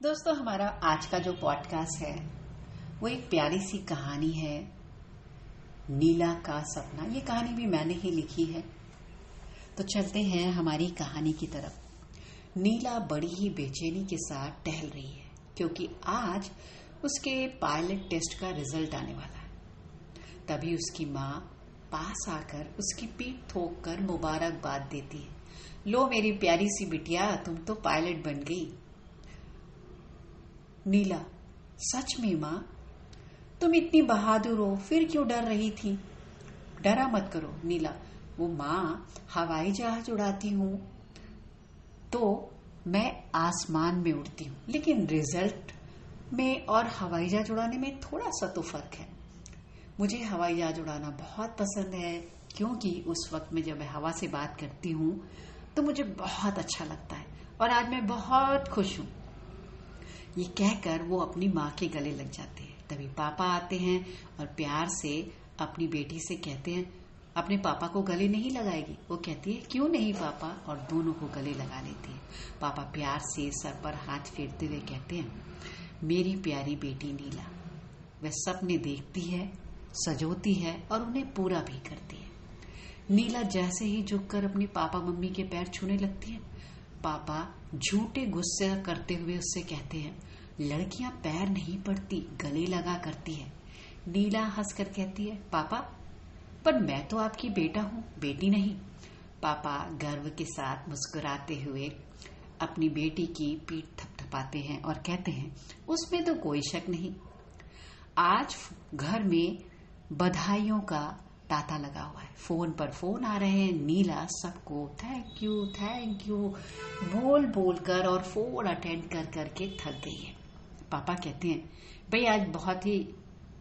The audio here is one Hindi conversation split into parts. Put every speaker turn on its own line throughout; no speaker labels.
दोस्तों, हमारा आज का जो पॉडकास्ट है वो एक प्यारी सी कहानी है, नीला का सपना। ये कहानी भी मैंने ही लिखी है। तो चलते हैं हमारी कहानी की तरफ। नीला बड़ी ही बेचैनी के साथ टहल रही है क्योंकि आज उसके पायलट टेस्ट का रिजल्ट आने वाला है। तभी उसकी माँ पास आकर उसकी पीठ ठोक कर मुबारकबाद देती है। लो मेरी प्यारी सी बिटिया, तुम तो पायलट बन गई। नीला, सच में माँ? तुम इतनी बहादुर हो, फिर क्यों डर रही थी? डरा मत करो नीला, वो माँ हवाई जहाज उड़ाती हूँ तो मैं आसमान में उड़ती हूँ, लेकिन रिजल्ट में और हवाई जहाज उड़ाने में थोड़ा सा तो फर्क है। मुझे हवाई जहाज उड़ाना बहुत पसंद है क्योंकि उस वक्त में जब मैं हवा से बात करती हूँ तो मुझे बहुत अच्छा लगता है और आज मैं बहुत खुश हूँ। ये कहकर वो अपनी माँ के गले लग जाते हैं। तभी पापा आते हैं और प्यार से अपनी बेटी से कहते हैं, अपने पापा को गले नहीं लगाएगी? वो कहती है, क्यों नहीं पापा, और दोनों को गले लगा लेती है। पापा प्यार से सर पर हाथ फेरते हुए कहते हैं, मेरी प्यारी बेटी नीला, वह सपने देखती है, सजोती है और उन्हें पूरा भी करती है। नीला जैसे ही झुककर अपने पापा मम्मी के पैर छूने लगती है, पापा झूठे गुस्से करते हुए उससे कहते हैं, लड़कियां पैर नहीं पड़ती, गले लगा करती है। नीला हंसकर कहती है, पापा पर मैं तो आपकी बेटा हूँ, बेटी नहीं। पापा गर्व के साथ मुस्कुराते हुए अपनी बेटी की पीठ थपथपाते हैं और कहते हैं, उसमें तो कोई शक नहीं। आज घर में बधाइयों का तांता लगा हुआ है। फोन पर फोन आ रहे हैं। नीला सबको थैंक यू बोल बोल कर और फोन अटेंड कर करके थक गई है। पापा कहते हैं, भाई आज बहुत ही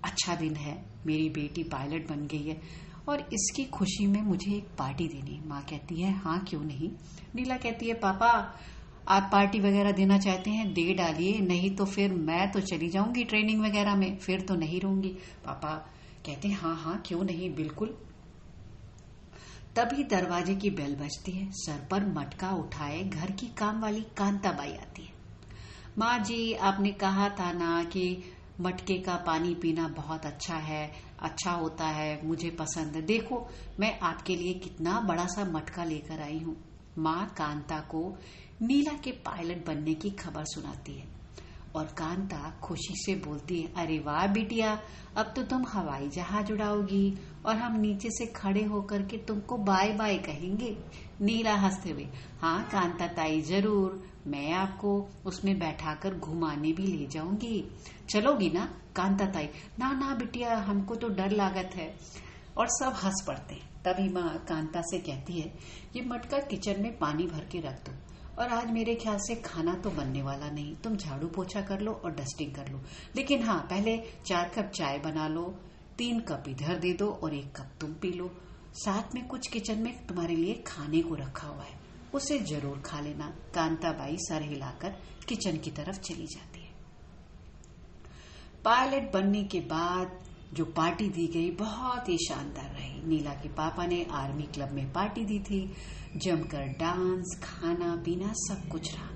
अच्छा दिन है, मेरी बेटी पायलट बन गई है और इसकी खुशी में मुझे एक पार्टी देनी है। माँ कहती है, हाँ क्यों नहीं। नीला कहती है, पापा आप पार्टी वगैरह देना चाहते हैं दे डालिए, नहीं तो फिर मैं तो चली जाऊंगी ट्रेनिंग वगैरह में, फिर तो नहीं रहूंगी। पापा कहते हैं, हाँ क्यों नहीं, बिल्कुल। तभी दरवाजे की बेल बजती है। सर पर मटका उठाए घर की काम वाली कांताबाई आती है। माँ जी, आपने कहा था ना कि मटके का पानी पीना बहुत अच्छा होता है, मुझे पसंद है। देखो मैं आपके लिए कितना बड़ा सा मटका लेकर आई हूँ। माँ कांता को नीला के पायलट बनने की खबर सुनाती है और कांता खुशी से बोलती है, अरे वाह बिटिया, अब तो तुम हवाई जहाज उड़ाओगी और हम नीचे से खड़े होकर के तुमको बाय बाय कहेंगे। नीला हंसते हुए, हाँ कांता ताई जरूर, मैं आपको उसमें बैठाकर घुमाने भी ले जाऊंगी, चलोगी ना? कांता ताई, ना बिटिया, हमको तो डर लागत है। और सब हंस पड़ते हैं। तभी माँ कांता से कहती है, ये मटका किचन में पानी भर के रख दो, और आज मेरे ख्याल से खाना तो बनने वाला नहीं, तुम झाड़ू पोछा कर लो और डस्टिंग कर लो, लेकिन हाँ पहले 4 कप चाय बना लो, 3 कप इधर दे दो और 1 कप तुम पी लो। साथ में कुछ किचन में तुम्हारे लिए खाने को रखा हुआ है, उसे जरूर खा लेना। कांताबाई सर हिलाकर किचन की तरफ चली जाती है। पायलट बनने के बाद जो पार्टी दी गई बहुत ही शानदार रही। नीला के पापा ने आर्मी क्लब में पार्टी दी थी, जमकर डांस, खाना पीना सब कुछ रहा।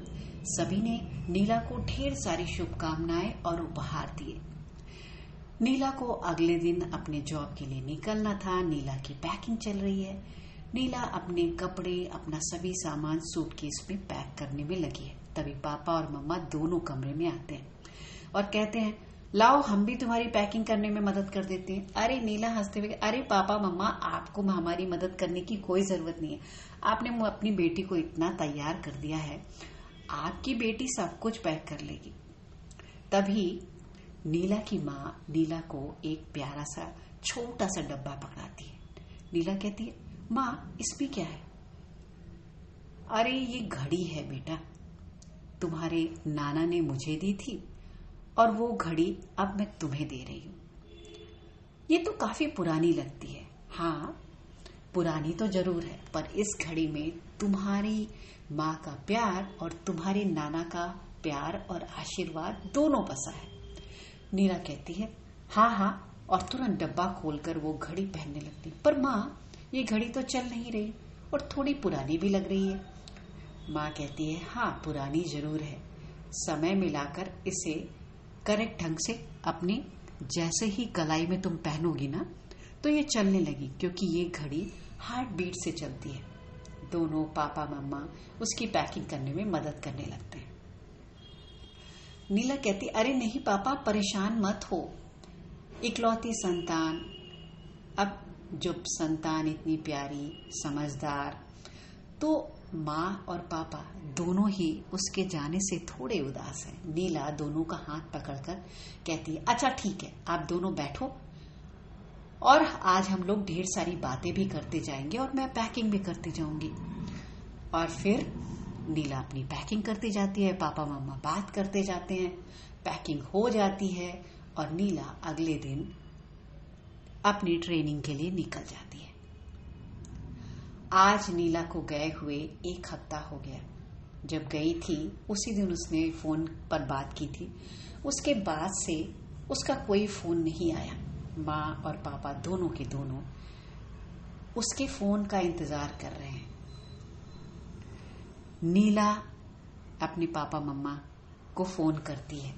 सभी ने नीला को ढेर सारी शुभकामनाएं और उपहार दिए। नीला को अगले दिन अपने जॉब के लिए निकलना था। नीला की पैकिंग चल रही है। नीला अपने कपड़े, अपना सभी सामान सूटकेस में पैक करने में लगी है। तभी पापा और मम्मा दोनों कमरे में आते हैं और कहते हैं, लाओ हम भी तुम्हारी पैकिंग करने में मदद कर देते हैं। अरे नीला हंसते हुए, अरे पापा मम्मा, आपको हमारी मदद करने की कोई जरूरत नहीं है, आपने अपनी बेटी को इतना तैयार कर दिया है, आपकी बेटी सब कुछ पैक कर लेगी। तभी नीला की माँ नीला को एक प्यारा सा छोटा सा डब्बा पकड़ाती है। नीला कहती है, माँ इसमें क्या है? अरे ये घड़ी है बेटा, तुम्हारे नाना ने मुझे दी थी और वो घड़ी अब मैं तुम्हें दे रही हूँ। ये तो काफी पुरानी लगती है। हाँ पुरानी तो जरूर है, पर इस घड़ी में तुम्हारी माँ का प्यार और तुम्हारे नाना का प्यार और आशीर्वाद दोनों बसा है। नीला कहती है, हाँ, और तुरंत डब्बा खोलकर वो घड़ी पहनने लगती। पर माँ ये घड़ी तो चल नहीं रही और थोड़ी पुरानी भी लग रही है। माँ कहती है, हाँ पुरानी जरूर है, समय मिलाकर इसे करेक्ट ढंग से अपने जैसे ही कलाई में तुम पहनोगी ना तो ये चलने लगी, क्योंकि ये घड़ी हार्ट बीट से चलती है। दोनों पापा मम्मा उसकी पैकिंग करने में मदद करने लगते हैं। नीला कहती, अरे नहीं पापा, परेशान मत हो, इकलौती संतान। अब जब संतान इतनी प्यारी समझदार, तो माँ और पापा दोनों ही उसके जाने से थोड़े उदास हैं। नीला दोनों का हाथ पकड़कर कहती है, अच्छा ठीक है, आप दोनों बैठो और आज हम लोग ढेर सारी बातें भी करते जाएंगे और मैं पैकिंग भी करती जाऊंगी। और फिर नीला अपनी पैकिंग करती जाती है, पापा मम्मा बात करते जाते हैं, पैकिंग हो जाती है और नीला अगले दिन अपनी ट्रेनिंग के लिए निकल जाती है। आज नीला को गए हुए 1 हफ्ता हो गया। जब गई थी उसी दिन उसने फोन पर बात की थी। उसके बाद से उसका कोई फोन नहीं आया। माँ और पापा दोनों के दोनों उसके फोन का इंतजार कर रहे हैं। नीला अपने पापा मम्मा को फोन करती है।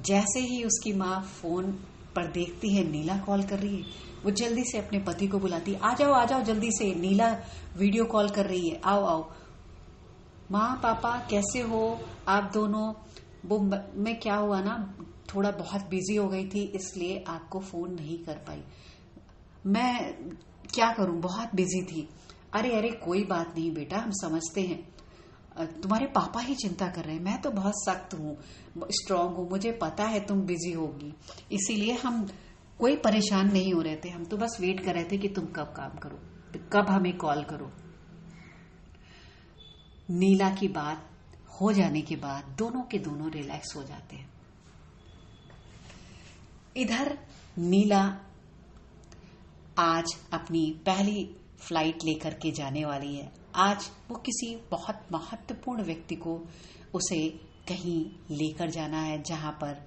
जैसे ही उसकी माँ फोन पर देखती है नीला कॉल कर रही है, वो जल्दी से अपने पति को बुलाती है, आ जाओ जल्दी से, नीला वीडियो कॉल कर रही है, आओ आओ। माँ पापा कैसे हो आप दोनों? वो मैं क्या हुआ ना, थोड़ा बहुत बिजी हो गई थी इसलिए आपको फोन नहीं कर पाई। मैं क्या करूं, बहुत बिजी थी। अरे कोई बात नहीं बेटा, हम समझते हैं, तुम्हारे पापा ही चिंता कर रहे हैं। मैं तो बहुत सख्त हूँ, स्ट्रांग हूँ, मुझे पता है तुम बिजी होगी, इसीलिए हम कोई परेशान नहीं हो रहे थे। हम तो बस वेट कर रहे थे कि तुम कब काम करो, कब हमें कॉल करो। नीला की बात हो जाने के बाद दोनों के दोनों रिलैक्स हो जाते हैं। इधर नीला आज अपनी पहली फ्लाइट लेकर के जाने वाली है। आज वो किसी बहुत महत्वपूर्ण व्यक्ति को उसे कहीं लेकर जाना है, जहां पर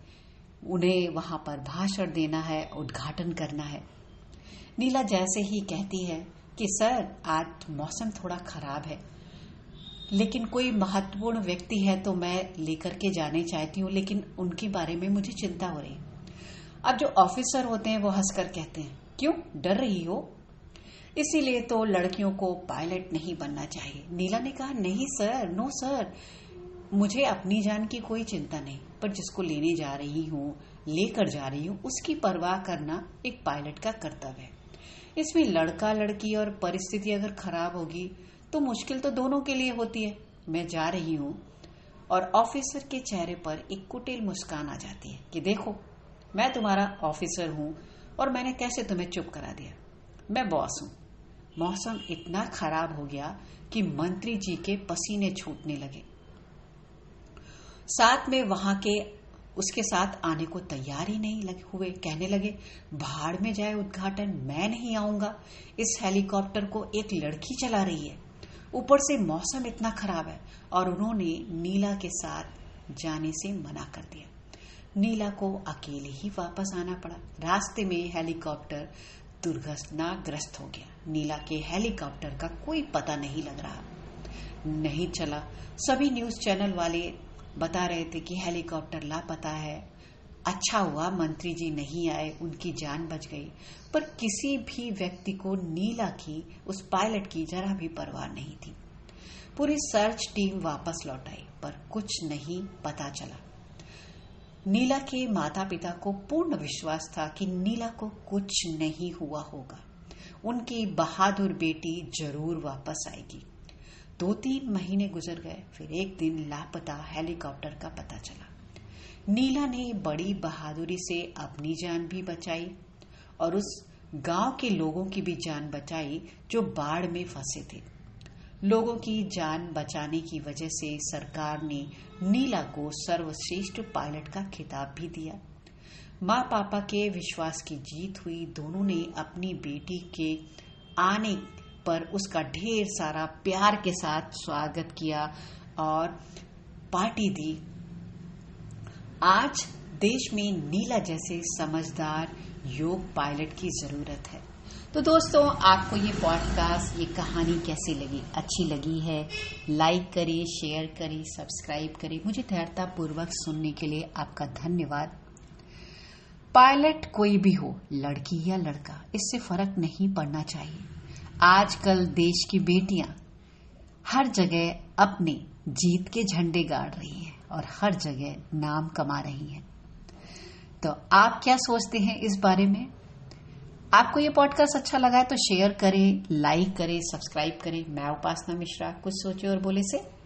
उन्हें वहां पर भाषण देना है, उद्घाटन करना है। नीला जैसे ही कहती है कि सर आज मौसम थोड़ा खराब है, लेकिन कोई महत्वपूर्ण व्यक्ति है तो मैं लेकर के जाने चाहती हूँ, लेकिन उनके बारे में मुझे चिंता हो रही है। अब जो ऑफिसर होते हैं वो हंसकर कहते हैं, क्यों डर रही हो? इसीलिए तो लड़कियों को पायलट नहीं बनना चाहिए। नीला ने कहा, नहीं सर, नो सर, मुझे अपनी जान की कोई चिंता नहीं, पर जिसको लेने जा रही हूँ, लेकर जा रही हूँ, उसकी परवाह करना एक पायलट का कर्तव्य है। इसमें लड़का लड़की और परिस्थिति अगर खराब होगी तो मुश्किल तो दोनों के लिए होती है। मैं जा रही हूँ। और ऑफिसर के चेहरे पर एक कुटिल मुस्कान आ जाती है कि देखो, मैं तुम्हारा ऑफिसर हूँ और मैंने कैसे तुम्हें चुप करा दिया। मैं बॉस हूँ। मौसम इतना खराब हो गया कि मंत्री जी के पसीने छूटने लगे। साथ में वहां के उसके साथ आने को तैयार ही नहीं हुए। कहने लगे, भाड़ में जाए उद्घाटन, मैं नहीं आऊंगा। इस हेलीकॉप्टर को एक लड़की चला रही है, ऊपर से मौसम इतना खराब है। और उन्होंने नीला के साथ जाने से मना कर दिया। नीला को अकेले ही वापस आना पड़ा। रास्ते में हेलीकॉप्टर दुर्घटनाग्रस्त हो गया। नीला के हेलीकॉप्टर का कोई पता नहीं लग रहा, नहीं चला। सभी न्यूज चैनल वाले बता रहे थे कि हेलीकॉप्टर लापता है। अच्छा हुआ मंत्री जी नहीं आए, उनकी जान बच गई। पर किसी भी व्यक्ति को नीला की, उस पायलट की जरा भी परवाह नहीं थी। पूरी सर्च टीम वापस लौट आई, पर कुछ नहीं पता चला। नीला के माता पिता को पूर्ण विश्वास था कि नीला को कुछ नहीं हुआ होगा। उनकी बहादुर बेटी जरूर वापस आएगी। 2-3 महीने गुजर गए। फिर एक दिन लापता हेलीकॉप्टर का पता चला। नीला ने बड़ी बहादुरी से अपनी जान भी बचाई और उस गांव के लोगों की भी जान बचाई जो बाढ़ में फंसे थे। लोगों की जान बचाने की वजह से सरकार ने नीला को सर्वश्रेष्ठ पायलट का खिताब भी दिया। माँ पापा के विश्वास की जीत हुई। दोनों ने अपनी बेटी के आने पर उसका ढेर सारा प्यार के साथ स्वागत किया और पार्टी दी। आज देश में नीला जैसे समझदार योग्य पायलट की जरूरत है। तो दोस्तों, आपको ये पॉडकास्ट, ये कहानी कैसी लगी? अच्छी लगी है? लाइक करिए, शेयर करिए, सब्सक्राइब करिए। मुझे धैर्यतापूर्वक सुनने के लिए आपका धन्यवाद। पायलट कोई भी हो, लड़की या लड़का, इससे फर्क नहीं पड़ना चाहिए। आजकल देश की बेटियां हर जगह अपने जीत के झंडे गाड़ रही हैं और हर जगह नाम कमा रही हैं। तो आप क्या सोचते हैं इस बारे में? आपको ये पॉडकास्ट अच्छा लगा है तो शेयर करें, लाइक करें, सब्सक्राइब करें। मैं उपासना मिश्रा, कुछ सोचे और बोले से